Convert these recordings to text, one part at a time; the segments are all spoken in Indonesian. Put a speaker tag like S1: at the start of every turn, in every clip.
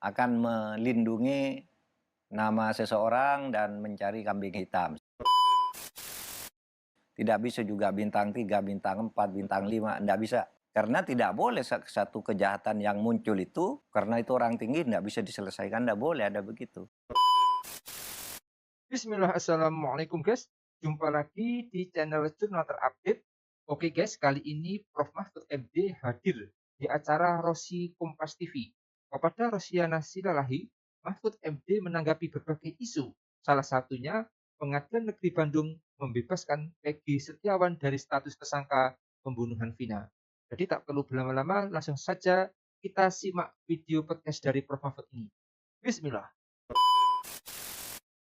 S1: akan melindungi nama seseorang dan mencari kambing hitam. Tidak bisa juga bintang 3, bintang 4, bintang 5, tidak bisa. Karena tidak boleh satu kejahatan yang muncul itu, karena itu orang tinggi, tidak bisa diselesaikan, tidak boleh ada begitu.
S2: Bismillah, assalamualaikum guys. Jumpa lagi di channel Jurnal Terupdate. Oke guys, kali ini Prof. Mahfud MD hadir di acara Rosi Kompas TV. Kepada Rosiana Silalahi, Mahfud MD menanggapi berbagai isu. Salah satunya, Pengadilan Negeri Bandung membebaskan Peggy Setiawan dari status tersangka pembunuhan Vina. Jadi tak perlu berlama-lama, langsung saja kita simak video podcast dari Prof. Mahfud ini. Bismillah.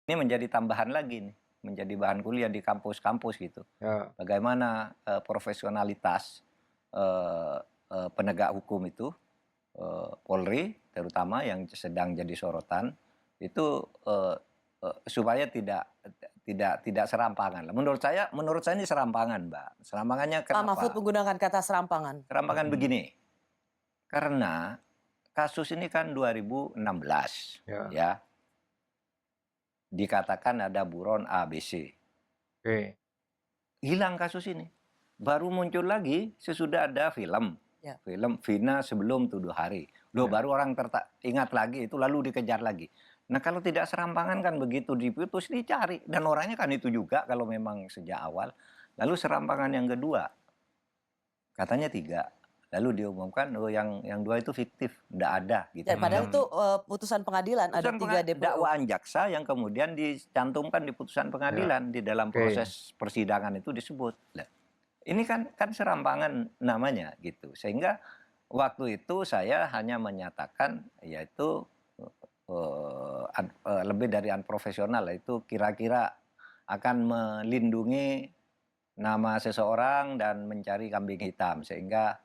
S1: Ini menjadi tambahan lagi nih, menjadi bahan kuliah di kampus-kampus gitu.
S2: Ya.
S1: Bagaimana profesionalitas penegak hukum itu, Polri terutama yang sedang jadi sorotan, itu supaya tidak serampangan. Menurut saya ini serampangan, Mbak. Serampangannya
S3: Pak Mahfud
S1: kenapa?
S3: menggunakan kata serampangan.
S1: Serampangan begini, karena kasus ini kan 2016, ya. Dikatakan ada buron ABC.
S2: Oke.
S1: Hilang kasus ini. Baru muncul lagi sesudah ada film.
S3: Ya.
S1: Film Vina Sebelum Tuduh Hari. Loh, baru orang ingat lagi itu, lalu dikejar lagi. Nah, kalau tidak serampangan kan begitu diputus dicari. Dan orangnya kan itu juga kalau memang sejak awal. Lalu serampangan yang kedua, katanya 3. Lalu diumumkan, oh yang 2 itu fiktif, tidak ada gitu.
S3: Dan padahal itu putusan pengadilan, ada 3 DPO.
S1: Dakwaan jaksa yang kemudian dicantumkan di putusan pengadilan, di dalam proses persidangan itu disebut. Nah, ini kan serampangan namanya gitu. Sehingga waktu itu saya hanya menyatakan yaitu lebih dari unprofesional, itu kira-kira akan melindungi nama seseorang dan mencari kambing hitam, sehingga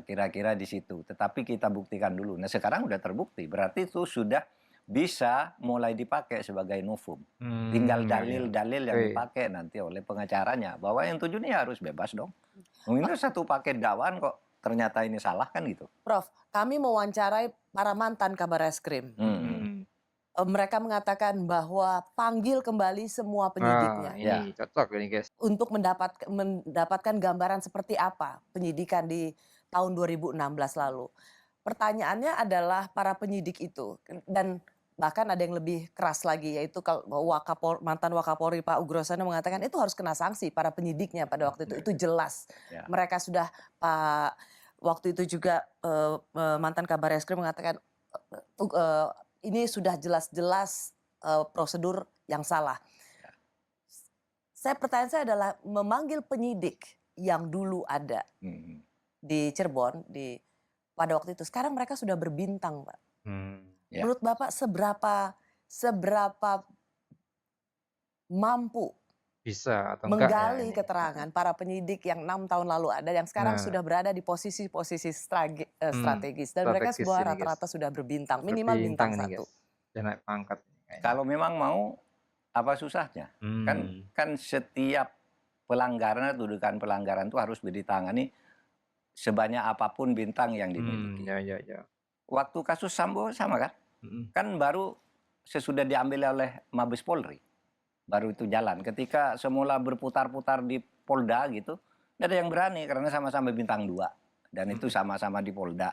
S1: kira-kira di situ. Tetapi kita buktikan dulu. Nah, sekarang sudah terbukti, berarti itu sudah bisa mulai dipakai sebagai novum. Tinggal dalil-dalil yang dipakai nanti oleh pengacaranya, bahwa yang 7 ini harus bebas dong. Ini satu paket dakwaan kok ternyata ini salah kan gitu.
S3: Prof, kami mewawancarai para mantan Kabar Eskrim. Mereka mengatakan bahwa panggil kembali semua penyidiknya.
S2: Ini cocok ini guys.
S3: Untuk mendapatkan gambaran seperti apa penyidikan di tahun 2016 lalu. Pertanyaannya adalah para penyidik itu, dan bahkan ada yang lebih keras lagi, yaitu kalau mantan Wakapolri Pak Ugrosana mengatakan itu harus kena sanksi para penyidiknya pada waktu itu jelas. Mereka sudah waktu itu juga mantan Kabar Eskrim mengatakan ini sudah jelas-jelas prosedur yang salah. Pertanyaan saya adalah memanggil penyidik yang dulu ada di Cirebon pada waktu itu. Sekarang mereka sudah berbintang, Pak. Menurut Bapak seberapa mampu
S2: bisa atau enggak
S3: menggali keterangan para penyidik yang 6 tahun lalu ada, yang sekarang sudah berada di posisi-posisi strategis, dan mereka semua rata-rata sudah berbintang, minimal bintang 1.
S2: Dan naik pangkat.
S1: Kalau memang mau, apa susahnya? Kan setiap pelanggaran, tuduhan pelanggaran itu harus ditangani sebanyak apapun bintang yang dimiliki. Waktu kasus Sambo sama kan? Kan baru sesudah diambil oleh Mabes Polri, baru itu jalan. Ketika semula berputar-putar di Polda gitu, tidak ada yang berani karena sama-sama bintang 2. Dan itu sama-sama di Polda.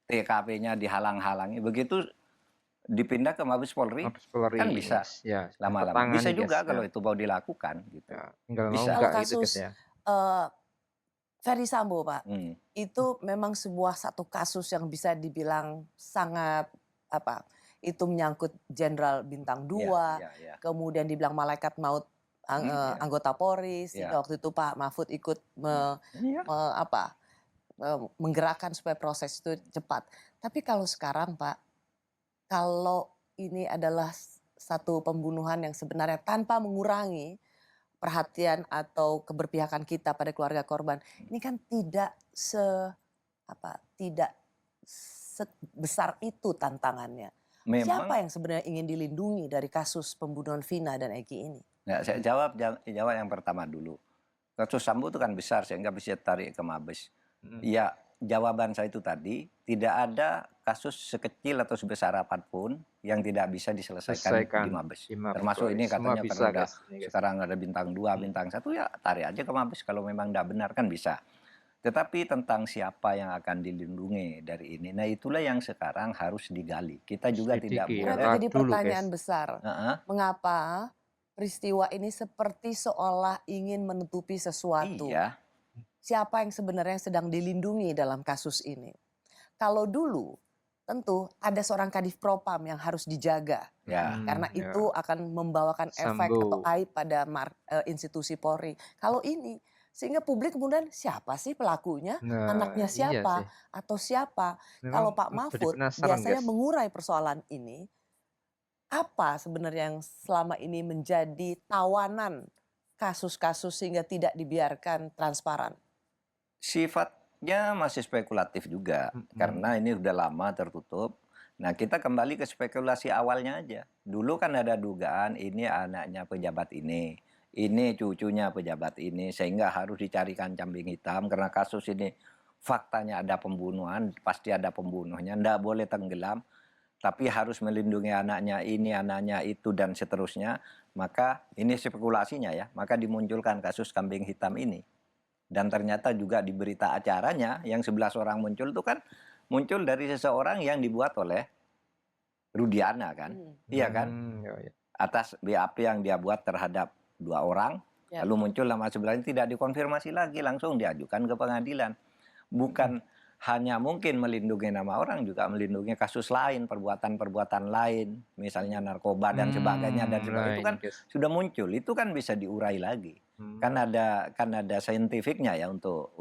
S1: TKP-nya dihalang-halangi. Begitu dipindah ke Mabes Polri, kan bisa lama-lama. Bisa juga kalau itu mau dilakukan gitu.
S3: Bisa. Kalau kasus Ferdy Sambo, Pak, itu memang satu kasus yang bisa dibilang sangat itu menyangkut Jenderal Bintang 2, kemudian dibilang malaikat maut anggota Polri, sehingga waktu itu Pak Mahfud ikut menggerakkan supaya proses itu cepat. Tapi kalau sekarang, Pak, kalau ini adalah satu pembunuhan yang sebenarnya tanpa mengurangi perhatian atau keberpihakan kita pada keluarga korban, ini kan tidak sebesar itu tantangannya. Siapa yang sebenarnya ingin dilindungi dari kasus pembunuhan Vina dan Eki ini?
S1: Nah, saya jawab yang pertama dulu. Kasus Sambo itu kan besar sehingga bisa tarik ke Mabes. Ya, jawaban saya itu tadi, tidak ada kasus sekecil atau sebesar apapun yang tidak bisa diselesaikan di
S2: Selesaikan
S1: Mabes.
S2: di Mabes
S1: Termasuk
S2: Polri.
S1: ini
S2: Semua
S1: katanya karena
S2: bisa,
S1: udah
S2: guys. Ini, guys.
S1: sekarang ada bintang 2,
S2: Hmm.
S1: bintang 1 ya tarik aja ke Mabes kalau memang tidak benar kan bisa. Tetapi tentang siapa yang akan dilindungi dari ini, nah itulah yang sekarang harus digali. Kita juga tidak
S2: Selidiki
S3: Ini
S2: ya,
S3: yang
S1: boleh
S3: menjadi
S2: dulu,
S3: pertanyaan
S2: guys.
S3: besar. Mengapa peristiwa ini seperti seolah ingin menutupi sesuatu?
S1: Iya,
S3: Siapa yang sebenarnya sedang dilindungi dalam kasus ini? Kalau dulu tentu ada seorang kadif propam yang harus dijaga
S1: ya.
S3: karena
S2: Ya.
S3: itu akan membawakan efek atau
S2: Sambo.
S3: aib pada institusi Polri. Kalau ini sehingga publik kemudian siapa sih pelakunya?
S2: Nah,
S3: Anaknya
S2: iya
S3: siapa?
S2: sih.
S3: Atau siapa?
S2: Memang
S3: Kalau Pak
S2: jadi
S3: Mahfud
S2: penasaran,
S3: biasanya
S2: guys.
S3: mengurai persoalan ini, apa sebenarnya yang selama ini menjadi tawanan kasus-kasus sehingga tidak dibiarkan transparan?
S1: Sifatnya masih spekulatif juga, karena ini udah lama tertutup. Nah, kita kembali ke spekulasi awalnya aja. Dulu kan ada dugaan ini anaknya pejabat ini cucunya pejabat ini, sehingga harus dicarikan kambing hitam karena kasus ini faktanya ada pembunuhan, pasti ada pembunuhnya, ndak boleh tenggelam, tapi harus melindungi anaknya itu, dan seterusnya. Maka ini spekulasinya ya, maka dimunculkan kasus kambing hitam ini. Dan ternyata juga di berita acaranya yang 11 orang muncul itu kan muncul dari seseorang yang dibuat oleh Rudiana kan. Iya kan?
S2: Ya.
S1: Atas BAP yang dia buat terhadap 2 orang,
S3: Ya.
S1: lalu muncul nama sebelahnya tidak dikonfirmasi lagi, langsung diajukan ke pengadilan. Bukan hanya mungkin melindungi nama orang, juga melindungi kasus lain, perbuatan-perbuatan lain, misalnya narkoba dan sebagainya dan sebagainya, itu kan sudah muncul, itu kan bisa diurai lagi. Kan ada saintifiknya ya untuk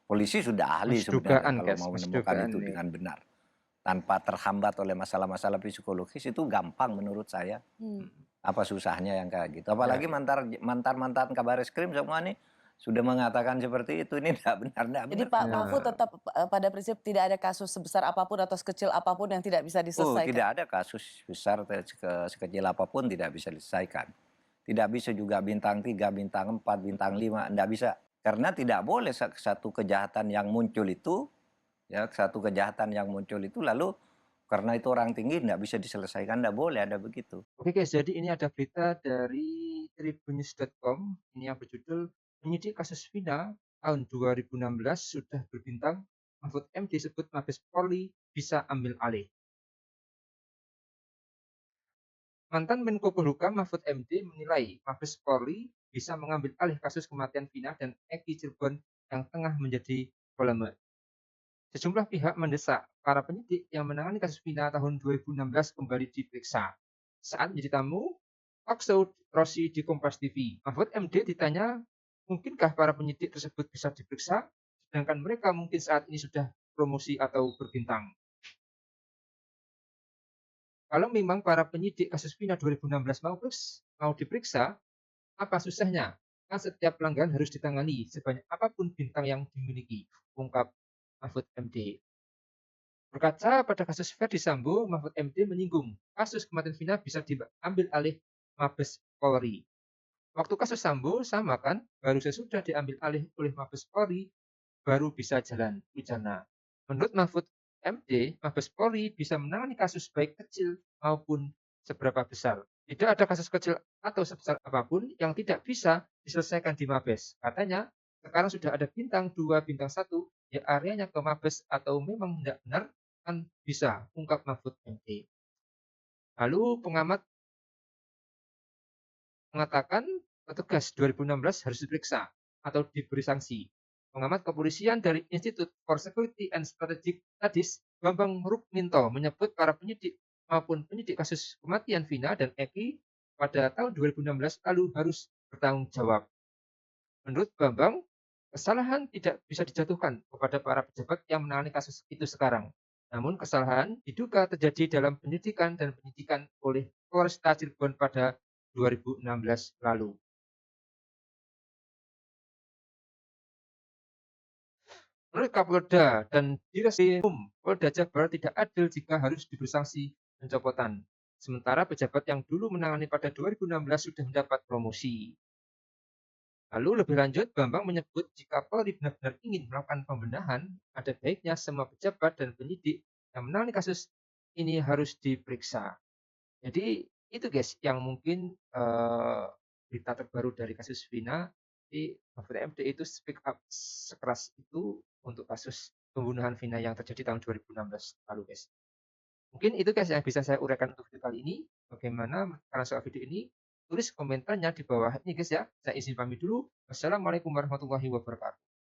S1: polisi sudah ahli
S2: Mas
S1: sebenarnya
S2: dugaan,
S1: kalau
S2: guys.
S1: mau
S2: Mas
S1: menemukan
S2: dugaan
S1: itu
S2: nih.
S1: dengan benar. Tanpa terhambat oleh masalah-masalah psikologis, itu gampang menurut saya. Apa susahnya yang kayak gitu. Apalagi mantan-mantan kabar eskrim semua nih sudah mengatakan seperti itu, ini tidak benar.
S3: Jadi Pak Mahfud tetap pada prinsip tidak ada kasus sebesar apapun atau sekecil apapun yang tidak bisa diselesaikan.
S1: Tidak ada kasus besar sekecil apapun tidak bisa diselesaikan. Tidak bisa juga bintang 3, bintang 4, bintang 5, tidak bisa. Karena tidak boleh satu kejahatan yang muncul itu, lalu karena itu orang tinggi tidak bisa diselesaikan, tidak boleh ada begitu.
S2: Oke guys, jadi ini ada berita dari tribunnews.com, ini yang berjudul penyidik kasus Vina tahun 2016 sudah berbintang, Mahfud MD disebut Mabes Polri bisa ambil alih. Mantan Menko Polhukam Mahfud MD menilai Mabes Polri bisa mengambil alih kasus kematian Vina dan Eki Cirebon yang tengah menjadi polemik. Sejumlah pihak mendesak para penyidik yang menangani kasus Vina tahun 2016 kembali diperiksa. Saat menjadi tamu talkshow Rossi di Kompas TV, Mahfud MD ditanya, mungkinkah para penyidik tersebut bisa diperiksa, sedangkan mereka mungkin saat ini sudah promosi atau berbintang. Kalau memang para penyidik kasus Vina 2016 mau diperiksa, apa susahnya? Kan setiap pelanggaran harus ditangani sebanyak apapun bintang yang dimiliki, ungkap Mahfud MD. Berkaca pada kasus Ferdi Sambo, Mahfud MD menyinggung kasus kematian Vina bisa diambil alih Mabes Polri. Waktu kasus Sambo sama kan, baru sesudah diambil alih oleh Mabes Polri, baru bisa jalan ujarnya. Menurut Mahfud MD, Mabes Polri bisa menangani kasus baik kecil maupun seberapa besar. Tidak ada kasus kecil atau sebesar apapun yang tidak bisa diselesaikan di Mabes. Katanya, sekarang sudah ada bintang 2, bintang 1, ya areanya ke Mabes atau memang tidak benar, kan bisa, ungkap Mahfud MD. Lalu pengamat mengatakan petugas 2016 harus diperiksa atau diberi sanksi. Pengamat kepolisian dari Institute for Security and Strategic Studies, Bambang Rukminto, menyebut para penyidik maupun penyidik kasus kematian Vina dan Eki pada tahun 2016 lalu harus bertanggung jawab. Menurut Bambang, kesalahan tidak bisa dijatuhkan kepada para pejabat yang menangani kasus itu sekarang. Namun kesalahan diduga terjadi dalam penyidikan dan penyidikan oleh Polresta Cirebon pada 2016 lalu. Menurut Kapolda dan Direskrim Polda Jabar tidak adil jika harus diberi sanksi pencopotan. Sementara pejabat yang dulu menangani pada 2016 sudah mendapat promosi. Lalu lebih lanjut, Bambang menyebut jika Polri benar-benar ingin melakukan pembenahan, ada baiknya semua pejabat dan penyidik yang menangani kasus ini harus diperiksa. Jadi itu guys yang mungkin berita terbaru dari kasus Vina. Jadi Mahfud MD itu speak up sekeras itu untuk kasus pembunuhan Vina yang terjadi tahun 2016 lalu guys. Mungkin itu guys yang bisa saya uraikan untuk video kali ini. Bagaimana karena soal video ini, tulis komentarnya di bawah ini guys ya. Saya izin pamit dulu. Wassalamualaikum warahmatullahi wabarakatuh.